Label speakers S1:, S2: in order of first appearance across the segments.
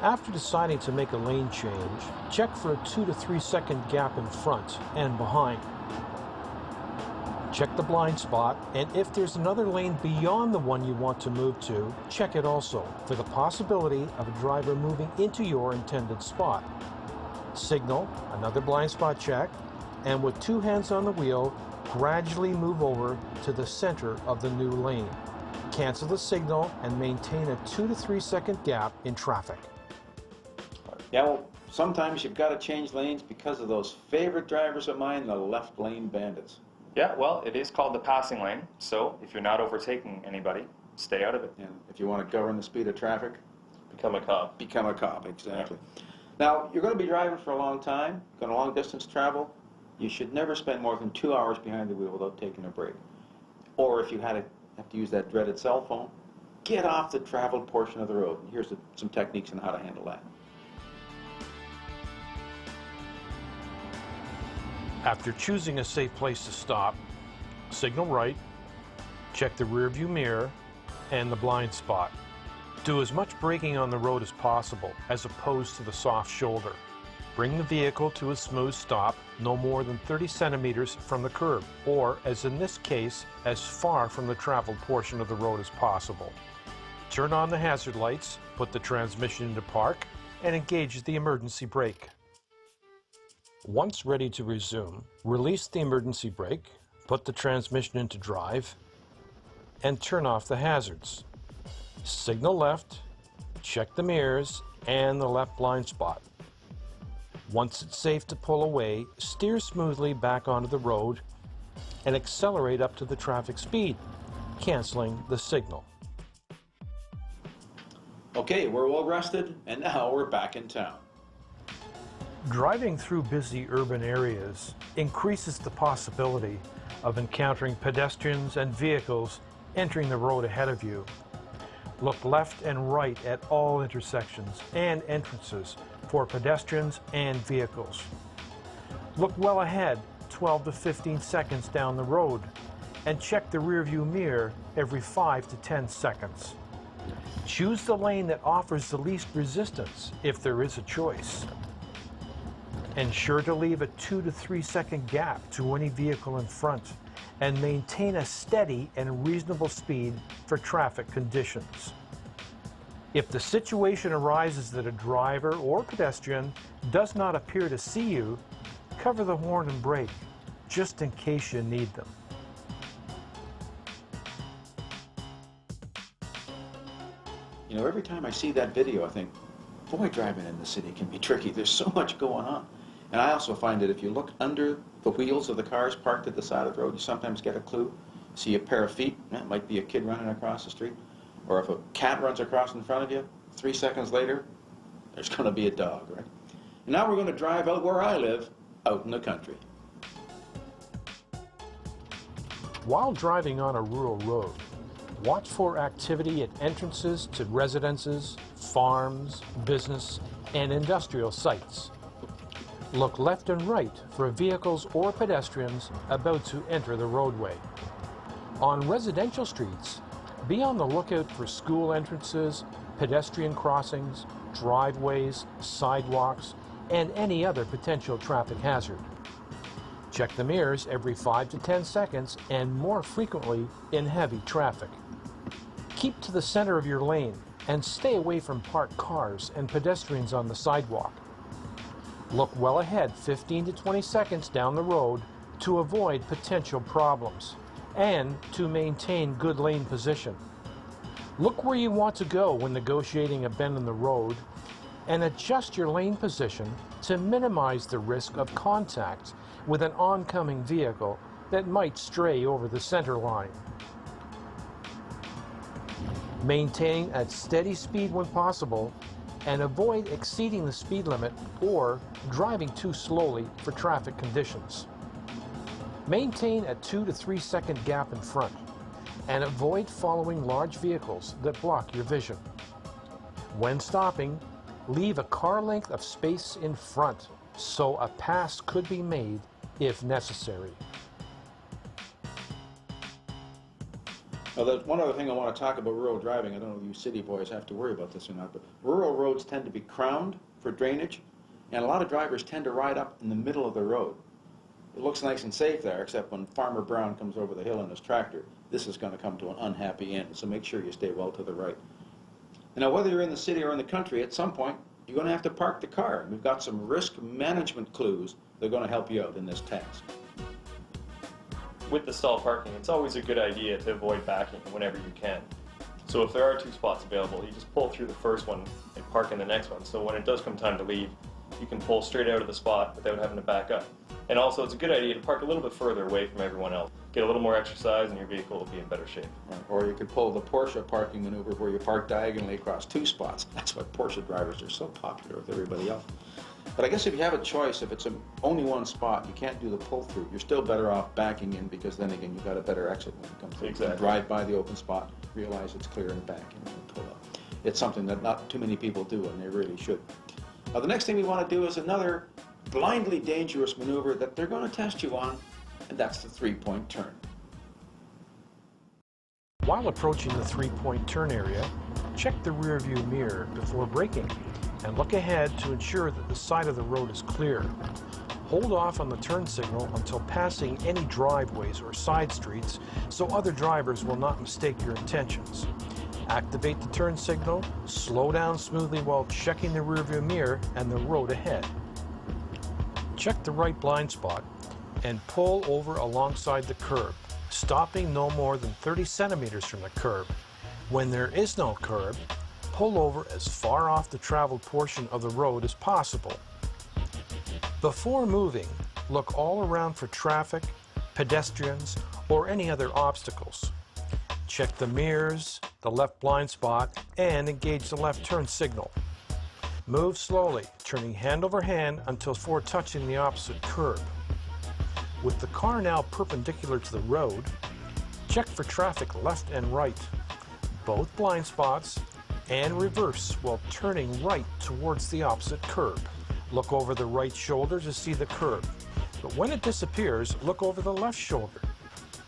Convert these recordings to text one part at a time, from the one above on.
S1: After deciding to make a lane change, check for a 2 to 3 second gap in front and behind. Check the blind spot, and if there's another lane beyond the one you want to move to, check it also for the possibility of a driver moving into your intended spot. Signal another blind spot check, and with 2 hands on the wheel, gradually move over to the center of the new lane. Cancel the signal and maintain a 2 to 3 second gap in traffic.
S2: Yeah, well, sometimes you've got to change lanes because of those favorite drivers of mine, the left lane bandits.
S3: Yeah, well, it is called the passing lane, so if you're not overtaking anybody, stay out of it.
S2: And if you want to govern the speed of traffic,
S3: Become a cop.
S2: become a cop, exactly. Now, you're going to be driving for a long time, going a long distance travel. You should never spend more than 2 hours behind the wheel without taking a break. Or if you have to use that dreaded cell phone, get off the traveled portion of the road. And here's some techniques on how to handle that.
S1: After choosing a safe place to stop, signal right, check the rear view mirror and the blind spot. Do as much braking on the road as possible as opposed to the soft shoulder. Bring the vehicle to a smooth stop no more than 30 centimeters from the curb, or as in this case, as far from the traveled portion of the road as possible. Turn on the hazard lights, put the transmission into park, and engage the emergency brake. Once ready to resume, release the emergency brake, put the transmission into drive, and turn off the hazards. Signal left, check the mirrors and the left blind spot. Once it's safe to pull away, steer smoothly back onto the road and accelerate up to the traffic speed, canceling the signal.
S2: Okay, we're well rested, and now we're back in town.
S1: Driving through busy urban areas increases the possibility of encountering pedestrians and vehicles entering the road ahead of you. Look left and right at all intersections and entrances for pedestrians and vehicles. Look well ahead 12 to 15 seconds down the road and check the rearview mirror every 5 to 10 seconds. Choose the lane that offers the least resistance if there is a choice. Ensure to leave a 2 to 3 second gap to any vehicle in front and maintain a steady and reasonable speed for traffic conditions. If the situation arises that a driver or pedestrian does not appear to see you, cover the horn and brake, just in case you need them.
S2: You know, every time I see that video, I think, boy, driving in the city can be tricky. There's so much going on. And I also find that if you look under the wheels of the cars parked at the side of the road, you sometimes get a clue. See a pair of feet, that might be a kid running across the street. Or if a cat runs across in front of you, 3 seconds later, there's going to be a dog, right? And now we're going to drive out where I live, out in the country.
S1: While driving on a rural road, watch for activity at entrances to residences, farms, business, and industrial sites. Look left and right for vehicles or pedestrians about to enter the roadway. On residential streets, be on the lookout for school entrances, pedestrian crossings, driveways, sidewalks, and any other potential traffic hazard. Check the mirrors every 5 to 10 seconds and more frequently in heavy traffic. Keep to the center of your lane and stay away from parked cars and pedestrians on the sidewalk. Look well ahead 15 to 20 seconds down the road to avoid potential problems and to maintain good lane position. Look where you want to go when negotiating a bend in the road and adjust your lane position to minimize the risk of contact with an oncoming vehicle that might stray over the center line. Maintain a steady speed when possible and avoid exceeding the speed limit or driving too slowly for traffic conditions. Maintain a 2 to 3 second gap in front and avoid following large vehicles that block your vision. When stopping, leave a car length of space in front so a pass could be made if necessary.
S2: Well, there's one other thing I want to talk about rural driving. I don't know if you city boys have to worry about this or not, but rural roads tend to be crowned for drainage, and a lot of drivers tend to ride up in the middle of the road. It looks nice and safe there, except when Farmer Brown comes over the hill in his tractor, this is going to come to an unhappy end, so make sure you stay well to the right. Now, whether you're in the city or in the country, at some point, you're going to have to park the car. We've got some risk management clues that are going to help you out in this task.
S4: With the stall parking, it's always a good idea to avoid backing whenever you can. So if there are 2 spots available, you just pull through the first one and park in the next one. So when it does come time to leave, you can pull straight out of the spot without having to back up. And also, it's a good idea to park a little bit further away from everyone else. Get a little more exercise and your vehicle will be in better shape.
S2: Or you could pull the Porsche parking maneuver where you park diagonally across 2 spots. That's why Porsche drivers are so popular with everybody else. But I guess if you have a choice, if it's only 1 spot, you can't do the pull-through. You're still better off backing in because then again, you've got a better exit when you come through.
S4: Exactly.
S2: You drive by the open spot, realize it's clear and back in and pull up. It's something that not too many people do, and they really should. Now, the next thing we want to do is another blindly dangerous maneuver that they're going to test you on, and that's the 3-point turn.
S1: While approaching the 3-point turn area, check the rear view mirror before braking and look ahead to ensure that the side of the road is clear. Hold off on the turn signal until passing any driveways or side streets so other drivers will not mistake your intentions. Activate the turn signal, slow down smoothly while checking the rearview mirror and the road ahead. Check the right blind spot and pull over alongside the curb, stopping no more than 30 centimeters from the curb. When there is no curb, pull over as far off the traveled portion of the road as possible. Before moving, look all around for traffic, pedestrians, or any other obstacles. Check the mirrors, the left blind spot, and engage the left turn signal. Move slowly, turning hand over hand until before touching the opposite curb. With the car now perpendicular to the road, check for traffic left and right, both blind spots, and reverse while turning right towards the opposite curb. Look over the right shoulder to see the curb, but when it disappears, look over the left shoulder,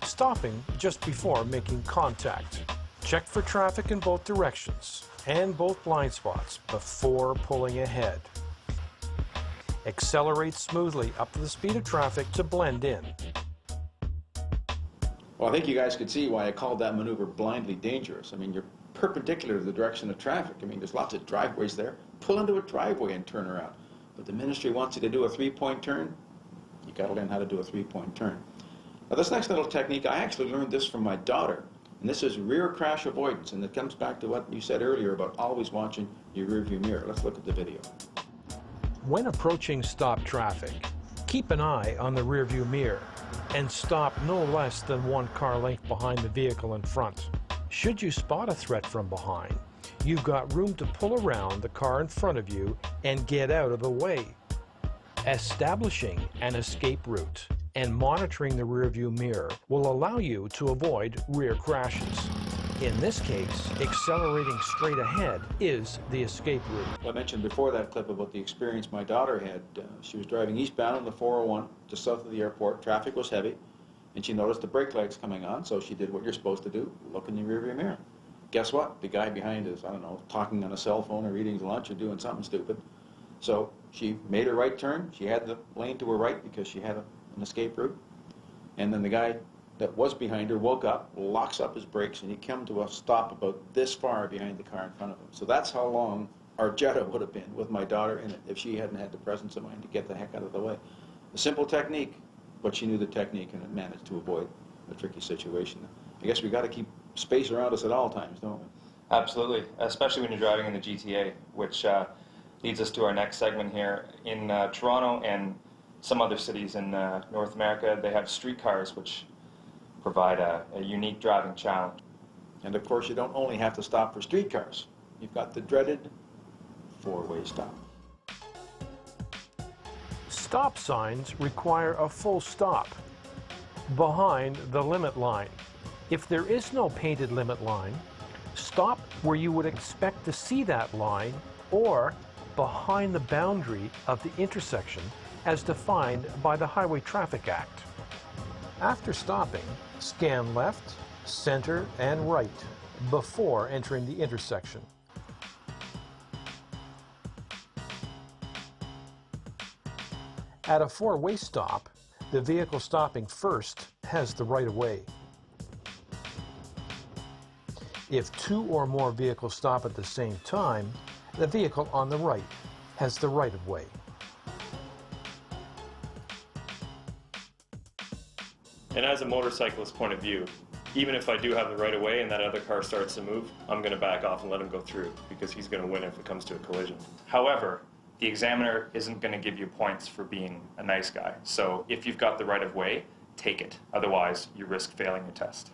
S1: stopping just before making contact. Check for traffic in both directions and both blind spots before pulling ahead. Accelerate smoothly up to the speed of traffic to blend in.
S2: Well, I think you guys could see why I called that maneuver blindly dangerous. I mean, you're perpendicular to the direction of traffic. I mean, there's lots of driveways there. Pull into a driveway and turn around. But the ministry wants you to do a 3-point turn. You got to learn how to do a 3-point turn. Now, this next little technique, I actually learned this from my daughter. And this is rear crash avoidance. And it comes back to what you said earlier about always watching your rearview mirror. Let's look at the video.
S1: When approaching stop traffic, keep an eye on the rearview mirror and stop no less than 1 car length behind the vehicle in front. Should you spot a threat from behind, you've got room to pull around the car in front of you and get out of the way. Establishing an escape route and monitoring the rearview mirror will allow you to avoid rear crashes. In this case, accelerating straight ahead is the escape route.
S2: Well, I mentioned before that clip about the experience my daughter had. She was driving eastbound on the 401 just south of the airport. Traffic was heavy, and she noticed the brake lights coming on, so she did what you're supposed to do, look in the rearview mirror. Guess what? The guy behind is, I don't know, talking on a cell phone or eating his lunch or doing something stupid. So she made her right turn. She had the lane to her right because she had an escape route. And then the guy that was behind her woke up, locks up his brakes, and he came to a stop about this far behind the car in front of him. So that's how long our Jetta would have been with my daughter in it if she hadn't had the presence of mind to get the heck out of the way. A simple technique, but she knew the technique and managed to avoid a tricky situation. I guess we got to keep space around us at all times, don't we?
S3: Absolutely, especially when you're driving in the GTA, which leads us to our next segment here. In Toronto and some other cities in North America, they have streetcars, which provide a unique driving challenge.
S2: And of course, you don't only have to stop for streetcars. You've got the dreaded 4-way stop.
S1: Stop signs require a full stop behind the limit line. If there is no painted limit line, stop where you would expect to see that line or behind the boundary of the intersection as defined by the Highway Traffic Act. After stopping, scan left, center, and right before entering the intersection. At a four-way stop, the vehicle stopping first has the right-of-way. If two or more vehicles stop at the same time, the vehicle on the right has the right-of-way.
S4: And as a motorcyclist point of view, even if I do have the right of way and that other car starts to move, I'm going to back off and let him go through because he's going to win if it comes to a collision.
S3: However, the examiner isn't going to give you points for being a nice guy. So if you've got the right of way, take it. Otherwise, you risk failing your test.